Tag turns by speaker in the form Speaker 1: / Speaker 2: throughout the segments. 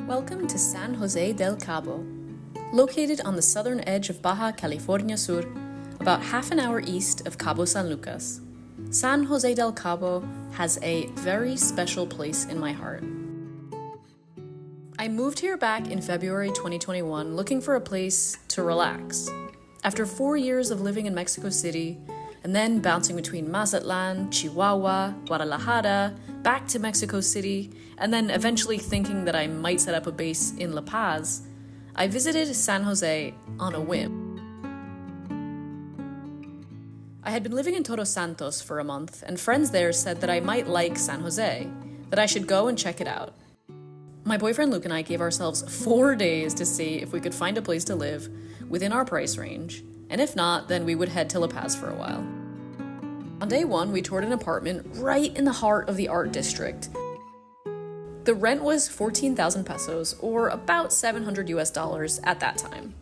Speaker 1: Welcome to San Jose del Cabo. Located on the southern edge of Baja California Sur, about half an hour east of Cabo San Lucas, San Jose del Cabo has a very special place in my heart. I moved here back in February 2021 looking for a place to relax. After 4 years of living in Mexico City, and then bouncing between Mazatlan, Chihuahua, Guadalajara, back to Mexico City, and then eventually thinking that I might set up a base in La Paz, I visited San Jose on a whim. I had been living in Todos Santos for a month, and friends there said that I might like San Jose, that I should go and check it out. My boyfriend Luke and I gave ourselves 4 days to see if we could find a place to live within our price range, and if not, then we would head to La Paz for a while. On day one, we toured an apartment right in the heart of the art district. The rent was 14,000 pesos, or about $700 at that time.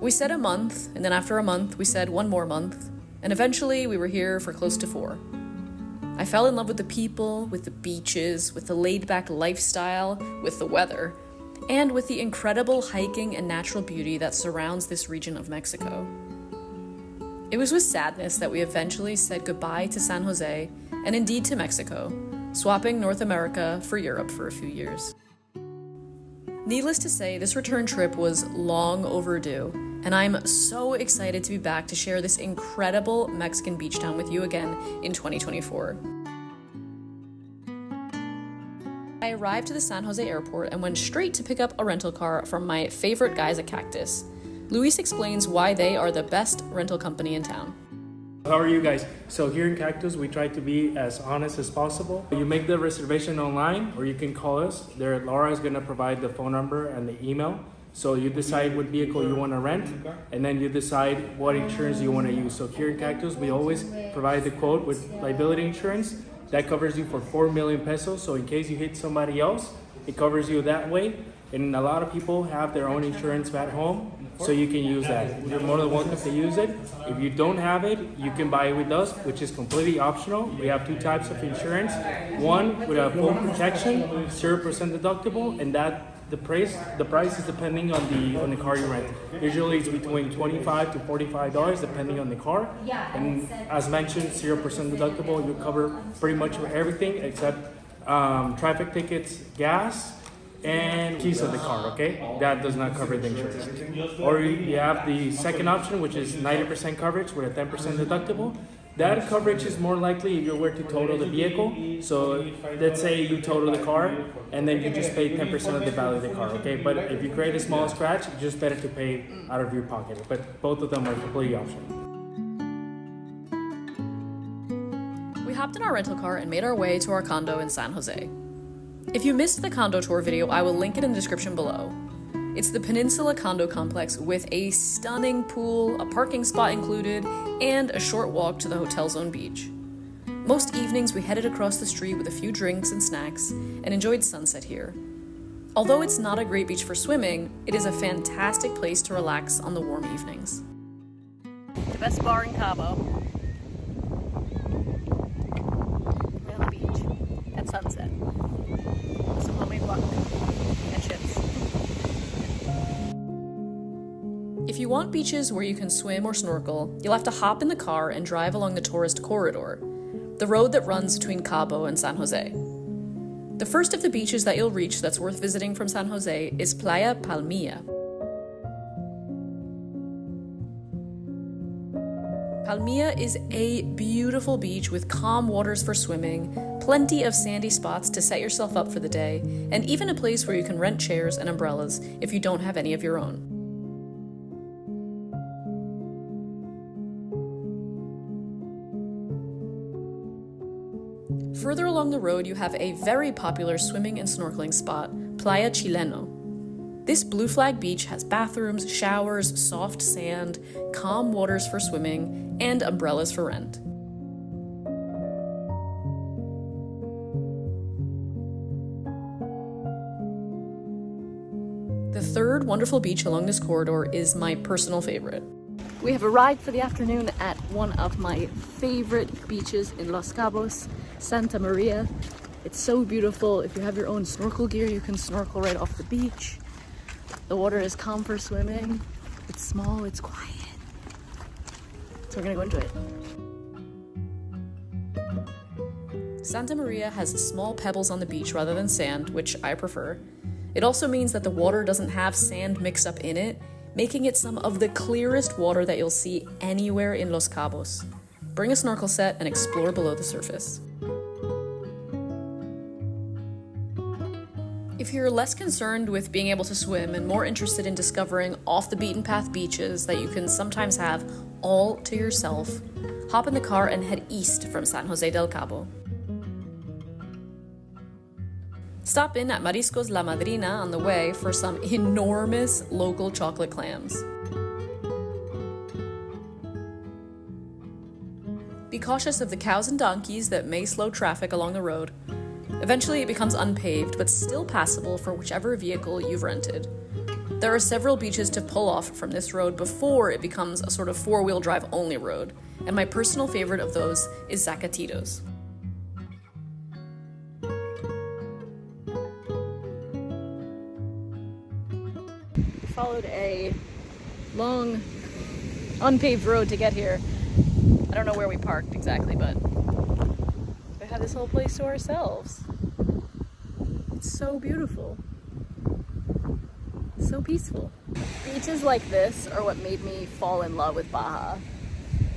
Speaker 1: We said a month, and then after a month, we said one more month, and eventually we were here for close to 4. I fell in love with the people, with the beaches, with the laid-back lifestyle, with the weather, and with the incredible hiking and natural beauty that surrounds this region of Mexico. It was with sadness that we eventually said goodbye to San Jose, and indeed to Mexico, swapping North America for Europe for a few years. Needless to say, this return trip was long overdue, and I'm so excited to be back to share this incredible Mexican beach town with you again in 2024. I arrived to the San Jose airport and went straight to pick up a rental car from my favorite guys at Cactus. Luis explains why they are the best rental company in town.
Speaker 2: How are you guys? So here in Cactus, we try to be as honest as possible. You make the reservation online or you can call us. Laura is going to provide the phone number and the email. So you decide what vehicle you want to rent, and then you decide what insurance you want to use. So here in Cactus, we always provide the quote with liability insurance. That covers you for 4 million pesos. So in case you hit somebody else, it covers you that way. And a lot of people have their own insurance at home, so you can use that. You're more than welcome to use it. If you don't have it, you can buy it with us, which is completely optional. We have 2 types of insurance. One with a full protection, 0% deductible, and the price is depending on the car you rent. Usually it's between $25 to $45 depending on the car. And as mentioned, 0% deductible, you cover pretty much everything except traffic tickets, gas, and keys of the car, okay? That does not cover the insurance. Or you have the second option, which is 90% coverage with a 10% deductible. That coverage is more likely if you were to total the vehicle. So let's say you total the car and then you just pay 10% of the value of the car, okay? But if you create a small scratch, it's just better to pay out of your pocket. But both of them are completely optional.
Speaker 1: We hopped in our rental car and made our way to our condo in San Jose. If you missed the condo tour video, I will link it in the description below. It's the Peninsula condo complex with a stunning pool, a parking spot included, and a short walk to the hotel's own beach. Most evenings we headed across the street with a few drinks and snacks and enjoyed sunset here. Although it's not a great beach for swimming, it is a fantastic place to relax on the warm evenings. The best bar in Cabo. On the beach at sunset. Some homemade guac and chips. If you want beaches where you can swim or snorkel, you'll have to hop in the car and drive along the tourist corridor, the road that runs between Cabo and San Jose. The first of the beaches that you'll reach that's worth visiting from San Jose is Playa Palmilla. Palmilla is a beautiful beach with calm waters for swimming, plenty of sandy spots to set yourself up for the day, and even a place where you can rent chairs and umbrellas if you don't have any of your own. Further along the road, you have a very popular swimming and snorkeling spot, Playa Chileno. This blue flag beach has bathrooms, showers, soft sand, calm waters for swimming, and umbrellas for rent. The third wonderful beach along this corridor is my personal favorite. We have arrived for the afternoon at one of my favorite beaches in Los Cabos, Santa Maria. It's so beautiful. If you have your own snorkel gear, you can snorkel right off the beach. The water is calm for swimming. It's small, it's quiet. So we're gonna go enjoy it. Santa Maria has small pebbles on the beach rather than sand, which I prefer. It also means that the water doesn't have sand mixed up in it, making it some of the clearest water that you'll see anywhere in Los Cabos. Bring a snorkel set and explore below the surface. If you're less concerned with being able to swim and more interested in discovering off-the-beaten-path beaches that you can sometimes have all to yourself, hop in the car and head east from San Jose del Cabo. Stop in at Mariscos La Madrina on the way for some enormous local chocolate clams. Be cautious of the cows and donkeys that may slow traffic along the road. Eventually it becomes unpaved, but still passable for whichever vehicle you've rented. There are several beaches to pull off from this road before it becomes a sort of four-wheel drive only road, and my personal favorite of those is Zacatitos. Followed a long, unpaved road to get here. I don't know where we parked exactly, but we had this whole place to ourselves. It's so beautiful. So peaceful. Beaches like this are what made me fall in love with Baja.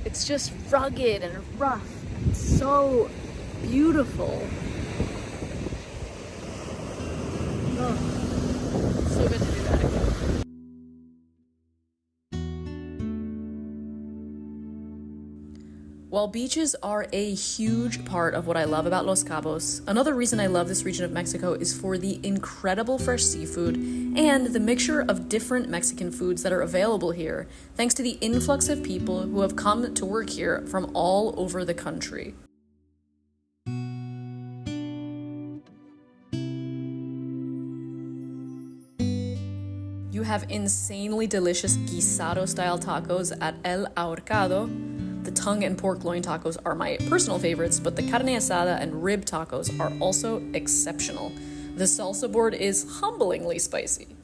Speaker 1: It's just rugged and rough and so beautiful. Oh, so good to do that again. While beaches are a huge part of what I love about Los Cabos, another reason I love this region of Mexico is for the incredible fresh seafood and the mixture of different Mexican foods that are available here, thanks to the influx of people who have come to work here from all over the country. You have insanely delicious guisado-style tacos at El Ahorcado. The tongue and pork loin tacos are my personal favorites, but the carne asada and rib tacos are also exceptional. The salsa board is humblingly spicy.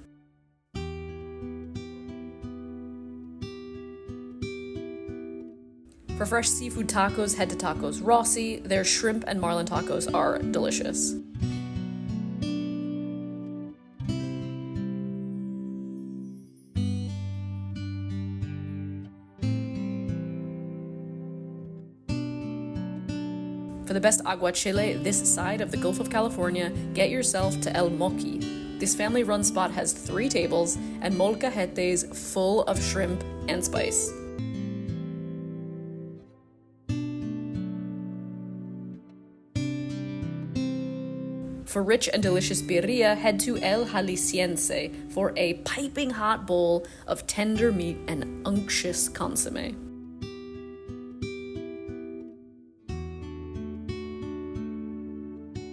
Speaker 1: For fresh seafood tacos, head to Tacos Rossi. Their shrimp and marlin tacos are delicious. For the best aguachile this side of the Gulf of California, get yourself to El Moqui. This family-run spot has 3 tables and molcajetes full of shrimp and spice. For rich and delicious birria, head to El Jalisciense for a piping hot bowl of tender meat and unctuous consomme.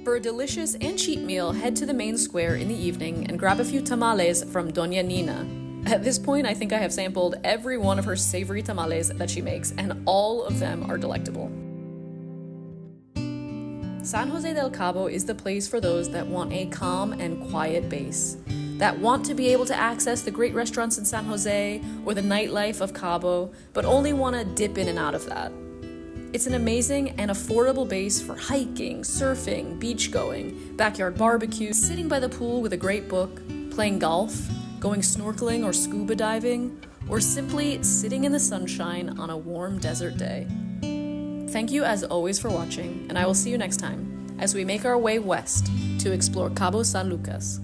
Speaker 1: For a delicious and cheap meal, head to the main square in the evening and grab a few tamales from Doña Nina. At this point, I think I have sampled every one of her savory tamales that she makes, and all of them are delectable. San Jose del Cabo is the place for those that want a calm and quiet base, that want to be able to access the great restaurants in San Jose or the nightlife of Cabo, but only want to dip in and out of that. It's an amazing and affordable base for hiking, surfing, beach going, backyard barbecue, sitting by the pool with a great book, playing golf, going snorkeling or scuba diving, or simply sitting in the sunshine on a warm desert day. Thank you as always for watching, and I will see you next time as we make our way west to explore Cabo San Lucas.